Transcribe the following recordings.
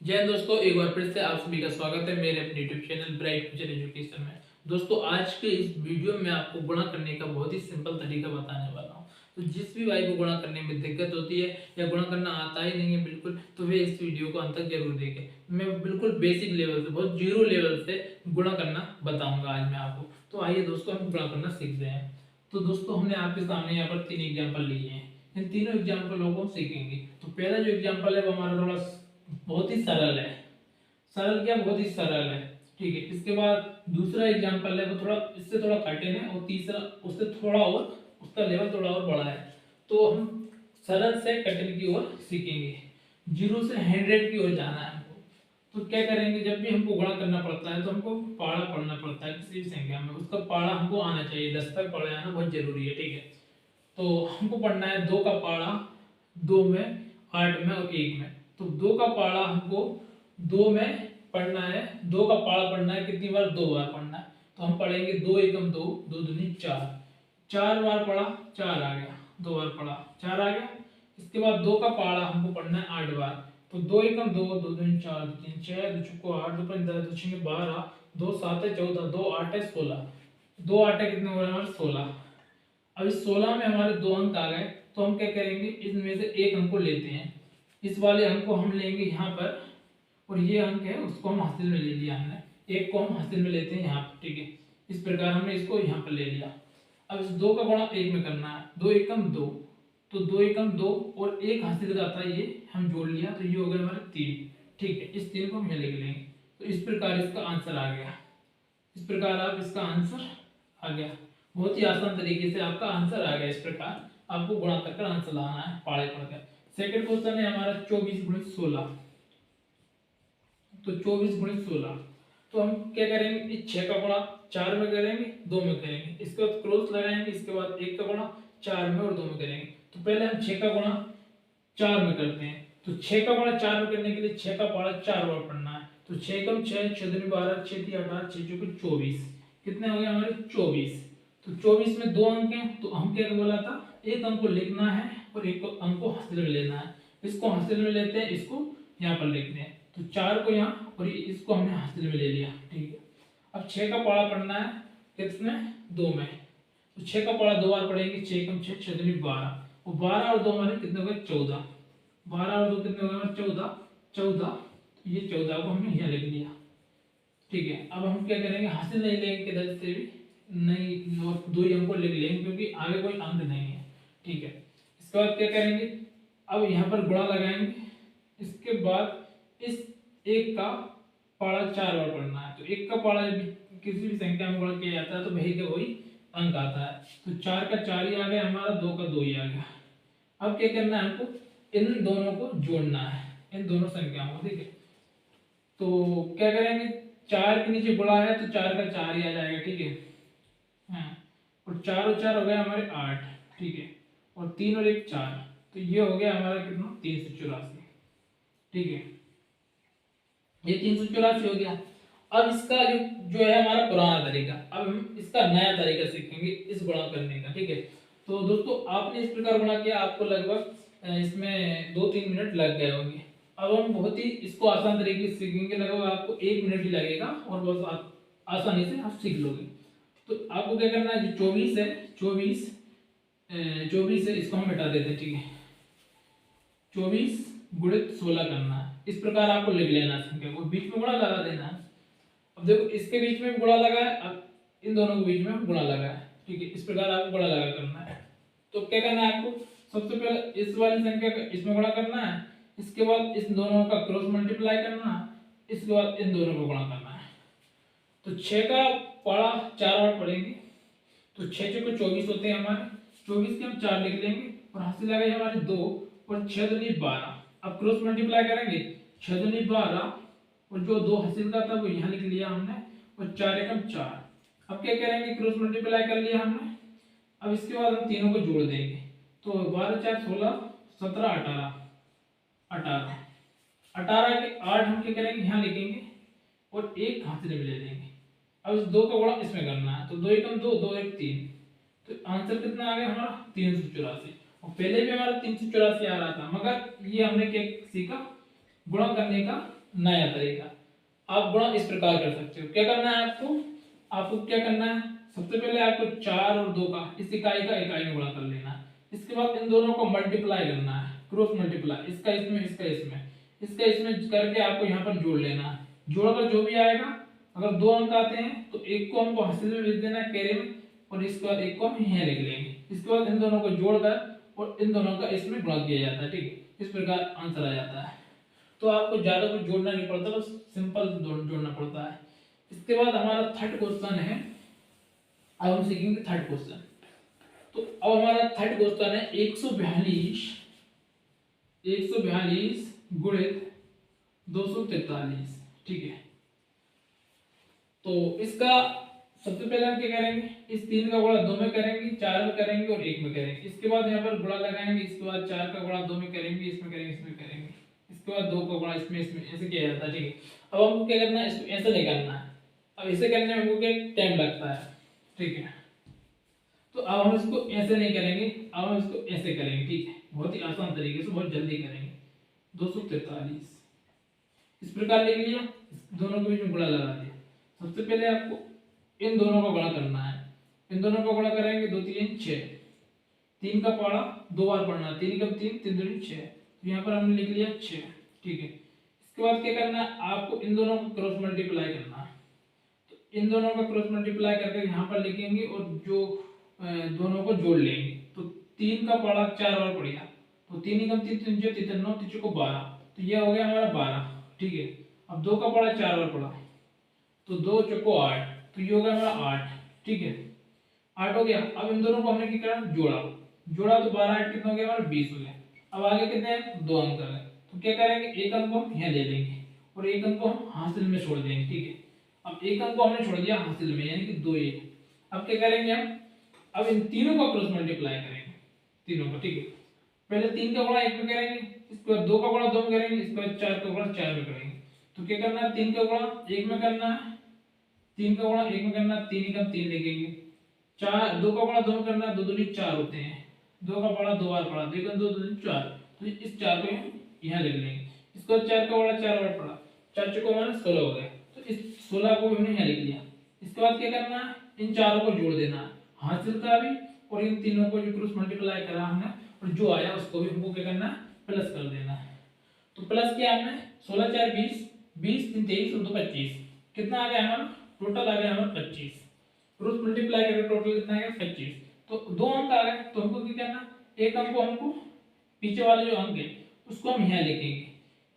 जय हिंद दोस्तों, एक बार फिर से आप सभी का स्वागत है मेरे अपने YouTube channel bright future education में। दोस्तों, आज के इस वीडियो में आपको गुणा करने का बहुत ही सिंपल तरीका बताने वाला हूं। तो जिस भी भाई को गुणा करने में दिक्कत होती है या गुणा करना आता ही नहीं है बिल्कुल, तो वे इस वीडियो को अंत तक जरूर देखें। मैं बिल्कुल बेसिक लेवल से, बहुत जीरो लेवल से गुणा करना बताऊंगा आज मैं आपको। तो आइए दोस्तों, हम गुणा करना सीखते हैं। तो दोस्तों, हमने आपके सामने यहाँ पर 3 एग्जाम्पल लिए हैं। इन तीनों एग्जाम्पलों को हम सीखेंगे। तो पहला जो एग्जाम्पल है वो हमारा थोड़ा बहुत ही सरल है। सरल क्या, बहुत ही सरल है। ठीक है। इसके बाद दूसरा एग्जांपल है वो थोड़ा इससे थोड़ा कठिन है, और तीसरा उससे थोड़ा और, उसका लेवल थोड़ा और बड़ा है। तो हम सरल से कठिन की ओर सीखेंगे। 0 से 100 की ओर जाना है हमको। तो क्या करेंगे, जब भी हमको गुणा करना पड़ता है तो हमको पाड़ा पढ़ना पड़ता है। किसी भी संख्या में उसका पाड़ा हमको आना चाहिए। 10 तक पढ़े आना बहुत जरूरी है। ठीक है। तो हमको पढ़ना है 2 का पाड़ा 2 में, 8 में और 1 में। तो 2 का पाड़ा हमको 2 में पढ़ना है। 2 का पाड़ा पढ़ना है कितनी बार, 2 बार पढ़ना है। तो हम पढ़ेंगे 2 एकम 2, 2 दूनी 4। 4 बार पढ़ा, 4 आ गया। 2 बार पढ़ा, 4 आ गया। इसके बाद 2 का पाड़ा हमको पढ़ना है 8 बार। तो 2 एकम 2, 2 दूनी 4, 2 तीन 6, 2 चौको 8, 2 पंच 10, 2 छः 12, 2 7 14, 2 8 16। 2 8 कितने हो रहे हैं हमारे, 16। अब इस 16 में हमारे 2 अंक आ गए। तो हम क्या करेंगे, इसमें से एक अंक को लेते हैं। इस वाले अंक को हम लेंगे यहाँ पर, और ये अंक है उसको हम हासिल में ले लिया हमने। एक को हम हासिल में लेते हैं यहाँ पर। ठीक है। इस प्रकार हमने इसको यहाँ पर ले लिया। अब इस 2 का गुणा 1 में करना है। 2 एकम 2, तो 2 एकम 2 और एक हासिल का था, ये हम जोड़ लिया। तो ये हो गया हमारे 3। ठीक है। इस 3 को हम यहाँ लिख लेंगे। तो इस प्रकार इसका आंसर आ गया। इस प्रकार आप इसका आंसर आ गया। बहुत ही आसान तरीके से आपका आंसर आ गया। इस प्रकार आपको गुणा कर आंसर लाना है पाड़े पढ़कर। सेकंड क्वेश्चन है हमारा 24 गुणित 16। तो 24 गुणित 16, तो हम क्या करेंगे, इस 6 का गुणा 4 में करेंगे, 2 में करेंगे। इसके बाद क्रॉस लगाएंगे। इसके बाद 1 का गुणा 4 में और 2 में करेंगे। तो पहले हम 6 का गुणा 4 में करते हैं। तो 6 का गुणा 4 में करने के लिए 6 का पारा 4 बार पढ़ना है। तो 6 कम 6, 6 दूनी 12, 6 ती 18, 6 चौके 24। कितने हो गए हमारे, 24। तो 24 में 2 अंक हैं। तो हम क्या बोला था, एक अंक को लिखना है और एक अंक को हासिल में लेना है। इसको हासिल में लेते हैं, इसको यहाँ पर लिखते हैं। तो 4 को यहाँ और इसको हमने हासिल में ले लिया। ठीक है। अब 6 का पारा पढ़ना है किसमें, 2 में। तो 6 का पारा 2 बार पढ़ेंगे। 6 कम 6, 6 दूनी 12, और 12 और 2 हमारे कितने हो गए, 14। 12 और 2 कितने हो गए, 14। 14, ये 14 को हमने यहाँ लिख लिया। ठीक है। अब हम क्या करेंगे, हासिल नहीं लेंगे किधर से भी नहीं, और 2 ही अंक को लिख लेंगे क्योंकि आगे कोई अंक नहीं है। ठीक है। इसके बाद क्या करेंगे, अब यहाँ पर गुणा लगाएंगे। इसके बाद इस 1 का पाड़ा 4 बार पढ़ना है। तो 1 का पाड़ा जब किसी भी संख्या में गुणा किया जाता है तो वही का वही अंक आता है। तो 4 का 4 ही आ गया हमारा, 2 का 2 ही आ गया। अब क्या करना है हमको, इन दोनों को जोड़ना है, इन दोनों संख्याओं को। ठीक है। तो क्या करेंगे, 4 के नीचे गुणा है तो 4 का 4 ही आ जाएगा। ठीक है। हाँ। और 4 और 4 हो गया हमारे 8। ठीक है। और 3 और 1 4, तो ये हो गया हमारा कितना, 384। ठीक है। ये 384 हो गया। अब इसका जो है हमारा पुराना तरीका, अब हम इसका नया तरीका सीखेंगे इस गुणा करने का। ठीक है। तो दोस्तों, आपने इस प्रकार गुणा किया, आपको लगभग इसमें 2-3 मिनट लग गए होंगे। अब हम बहुत ही इसको आसान तरीके से सीखेंगे। लगभग आपको 1 मिनट ही लगेगा और बहुत आसानी से आप सीख लोगे। तो आपको क्या करना है, जो 24 है, 24 है, इसको हम मिटा देते हैं। ठीक है। 24 गुणित 16 करना है। इस प्रकार आपको लिख लेना है संख्या को, बीच में गुणा लगा देना है। अब देखो, इसके बीच में भी गुणा लगा है, अब इन दोनों के बीच में गुणा लगा है। ठीक है। इस प्रकार आपको गुणा लगा करना है। तो क्या करना है आपको, सबसे पहले इस वाली संख्या का इसमें गुणा करना है। इसके बाद इस दोनों का क्रॉस मल्टीप्लाई करना है। इसके बाद इन दोनों को गुणा करना है। तो 6 का पारा 4 बार पढ़ेंगे। तो 6 चौके 24 होते हैं हमारे। 24 के हम 4 लिख लेंगे और हासिल आ गई हमारे 2, और 6 दूनी 12। अब क्रॉस मल्टीप्लाई करेंगे, 6 दूनी 12, और जो 2 हासिल का था वो यहाँ लिख लिया हमने, और 4 एकम 4। अब क्या करेंगे, क्रॉस मल्टीप्लाई कर लिया हमने। अब इसके बाद हम तीनों को जोड़ देंगे। तो 12 4 16, 17 18, 18, 18 के 8 हम क्या करेंगे, यहाँ लिखेंगे और एक हासिल में ले लेंगे। अब इस 2 का गुणा इसमें करना है। तो 2 एकम 2, 2 एक 3। तो आंसर कितना आ गया हमारा, 384। पहले भी हमारा 384 आ रहा था, मगर ये हमने क्या सीखा, गुणा करने का नया तरीका। आप गुणा इस प्रकार कर सकते हो। क्या करना है आपको, क्या करना है, सबसे पहले आपको 4 और 2 का इस इकाई का इकाई में गुणा कर लेना है। इसके बाद इन दोनों को मल्टीप्लाई करना है, क्रॉस मल्टीप्लाई, इसका इसमें इसका इसमें इसका इसमें करके आपको यहाँ पर जोड़ लेना है। जोड़कर जो भी आएगा, अगर 2 अंक आते हैं तो एक को हमको हासिल में लिख देना है कैरी में, और इसके बाद एक को हम यहाँ लिख लेंगे। इसके बाद इन दोनों को जोड़कर और इन दोनों का इसमें गुणा किया जाता है। ठीक है, इस प्रकार आंसर आ जाता है। तो आपको ज्यादा कुछ जोड़ना नहीं पड़ता, बस सिंपल जोड़ना पड़ता है। इसके बाद हमारा थर्ड क्वेश्चन है। अब हम सीखेंगे थर्ड क्वेश्चन। तो अब हमारा थर्ड क्वेश्चन है 142 गुणित 243। ठीक है, तो इसका सबसे पहले हम क्या करेंगे, इस 3 का गुणा 2 में करेंगे, 4 में करेंगे और 1 में करेंगे। इसके बाद यहाँ पर गुणा लगाएंगे, इसके बाद 4 का गुणा 2 में करेंगे, इसमें करेंगे, इसमें करेंगे, इसके बाद 2 का गुणा इसमें ऐसे किया जाता है। ठीक है, अब हमको क्या करना है, इसको ऐसे नहीं करना है। अब इसे करने में हमको क्या टाइम लगता है। ठीक है, तो अब हम इसको ऐसे नहीं करेंगे, अब हम इसको ऐसे करेंगे। ठीक है, बहुत ही आसान तरीके से, बहुत जल्दी करेंगे। 243 इस प्रकार लिख लिया, दोनों के बीच में गुणा लगा दिया। सबसे पहले आपको इन दोनों का गुणा करना है। इन दोनों का गुणा करेंगे, 2 3 6, 3 का पढ़ा 2 बार पढ़ना, 3 कब 3 3 2 6, तो यहाँ पर हमने लिख लिया 6। ठीक है, इसके बाद क्या करना है, आपको इन दोनों को क्रॉस मल्टीप्लाई करना है। तो इन दोनों का क्रॉस मल्टीप्लाई करके यहाँ पर लिखेंगे और जो दोनों को जोड़ लेंगे। तो 3 का पढ़ा 4 बार पढ़िया, तो 3 कम 3 3 3 9 3 को 12, तो ये हो गया हमारा 12। ठीक है, अब 2 का पढ़ा 4 बार पढ़ा, तो 2 चौको 8, तो ये हो गया हमारा 8। ठीक है, 8 हो गया। अब इन दोनों को हमने क्या करा, जोड़ा तो 12 8 कितना हो गया हमारा 20 हो गया। अब आगे कितने हैं, 2 अंक आ गए, तो क्या करेंगे, एक अंक को हम यहाँ ले लेंगे और एक अंक को हम हासिल में छोड़ देंगे। ठीक है, अब एक अंक को हमने छोड़ दिया हासिल में, यानी कि 2 1। अब क्या करेंगे हम, अब इन तीनों का क्रॉस मल्टीप्लाई करेंगे, तीनों का। ठीक है, पहले 3 का गुणा 1 में करेंगे, इसके बाद 2 का गुणा 2 में करेंगे, इसके बाद 4 का गुणा 4 में करेंगे। तो क्या करना है, 3 का गुणा 1 में करना है, 3 का गुणा 1 में करना, 3 का 3 लिखेंगे, 4 2 का गुणा 2 में करना, 2 2 4 होते हैं, 2 का पढ़ा 2 बार पढ़ा, 2 2 2 4, तो इस 4 को यहाँ लिख लेंगे। इसको 4 का बड़ा 4 बार पढ़ा, 4 चौको हमारा 16 हो गया, तो इस 16 को हमने यहाँ लिख लिया। इसके बाद क्या करना है, इन चारों को जोड़ देना है, हासिल का भी और इन तीनों को जो क्रॉस मल्टीप्लाई करा हमने, और जो आया उसको भी हमको क्या करना है, प्लस कर देना है। तो प्लस किया हमने, 16 4 20, 20 3 23 और 2 25, कितना आ गया हमारा, टोटल आ गया हमारा 25। क्रॉस मल्टीप्लाई करके टोटल कितना आ गया 25। तो 2 अंक आ गए, तो हमको क्या करना, एक अंक को हमको पीछे वाले जो अंक है उसको हम यहाँ लिखेंगे,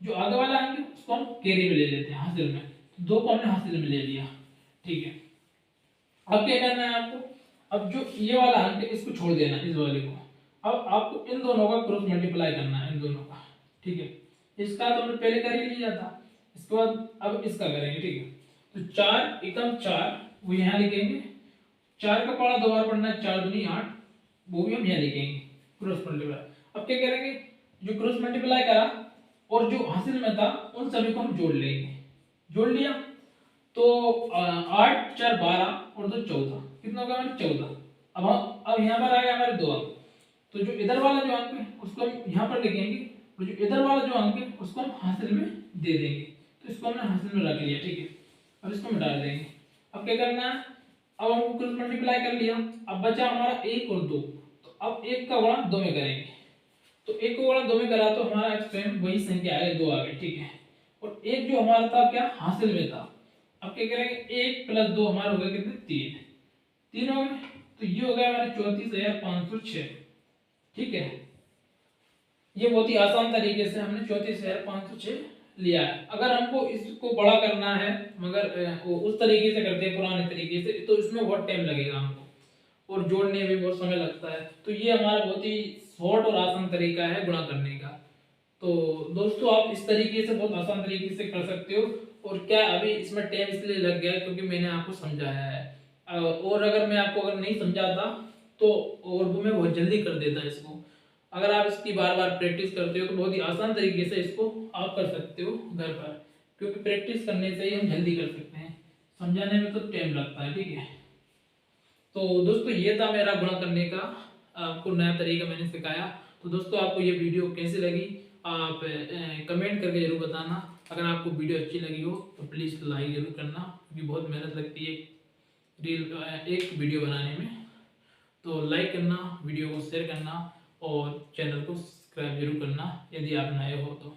जो आगे वाला अंक है उसको हम कैरी में ले लेते हैं, हासिल में। तो 2 को हमने हासिल में ले लिया। ठीक है, अब क्या करना है आपको, अब जो ये वाला अंक है इसको छोड़ देना, इस वाले को। अब आपको इन दोनों का क्रॉस मल्टीप्लाई करना है, इन दोनों का। ठीक है, इसका तो हमने पहले कर ही लिया था, इसके बाद अब इसका करेंगे। ठीक है, तो 4 एकम 4 वो यहाँ लिखेंगे, 4 का पढ़ा 2 बार पढ़ना है, 4 दूनी 8, वो भी हम यहाँ लिखेंगे क्रॉस मल्टीप्लाई। अब क्या करेंगे, जो क्रॉस मल्टीप्लाई करा और जो हासिल में था उन सभी को हम जोड़ लेंगे। जोड़ लिया तो 8 4 12 और 2 14, कितना होगा हमारा 14। अब यहाँ पर आ गया हमारे 2 अंक, तो जो इधर वाला जो अंक है उसको हम यहाँ पर लिखेंगे और जो इधर वाला जो अंक है उसको हम हासिल में दे देंगे। तो इसको हमने हासिल में रख लिया। ठीक है, अब इसको मिटा देंगे। अब क्या करना है, अब हमको क्रॉस मल्टीप्लाई कर लिया, अब बचा हमारा 1 और 2, तो अब 1 का गुणा 2 में करेंगे। तो 1 को गुणा 2 में करा तो हमारा एक्सपेरिमेंट वही संख्या आएगी, 2 आ गई। ठीक है, और एक जो हमारा था क्या हासिल में था, अब क्या करेंगे, 1 + 2 हमारा हो गया कितने 3 हो गए, तो ये हो गया हमारे 34,506। ठीक है, ये बहुत ही आसान तरीके से हमने 34,506 लिया है। अगर हमको इसको बड़ा करना है, मगर उस तरीके से करते हैं पुराने तरीके से, तो इसमें बहुत टाइम लगेगा हमको और जोड़ने में बहुत समय लगता है। तो ये हमारा बहुत ही शॉर्ट और आसान तरीका है गुणा करने का। तो दोस्तों आप इस तरीके से बहुत आसान तरीके से कर सकते हो। और क्या अभी इसमें टाइम इसलिए लग गया क्योंकि मैंने आपको समझाया है, और अगर मैं आपको अगर नहीं समझाता तो और वो मैं बहुत जल्दी कर देता इसको। अगर आप इसकी बार बार प्रैक्टिस करते हो तो बहुत ही आसान तरीके से इसको आप कर सकते हो घर पर, क्योंकि प्रैक्टिस करने से ही हम जल्दी कर सकते हैं, समझाने में तो टाइम लगता है। ठीक है, तो दोस्तों ये था मेरा गुणा करने का आपको नया तरीका मैंने सिखाया। तो दोस्तों आपको ये वीडियो कैसी लगी आप कमेंट करके जरूर बताना। अगर आपको वीडियो अच्छी लगी हो तो प्लीज़ लाइक ज़रूर करना, क्योंकि बहुत मेहनत लगती है एक वीडियो बनाने में। तो लाइक करना, वीडियो को शेयर करना और चैनल को सब्सक्राइब जरूर करना यदि आप नए हो तो।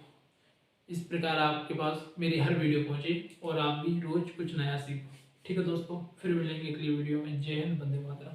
इस प्रकार आपके पास मेरी हर वीडियो पहुंचे और आप भी रोज़ कुछ नया सीखो। ठीक है दोस्तों, फिर मिलेंगे अगली वीडियो में। जय हिंद, वंदे मातरम।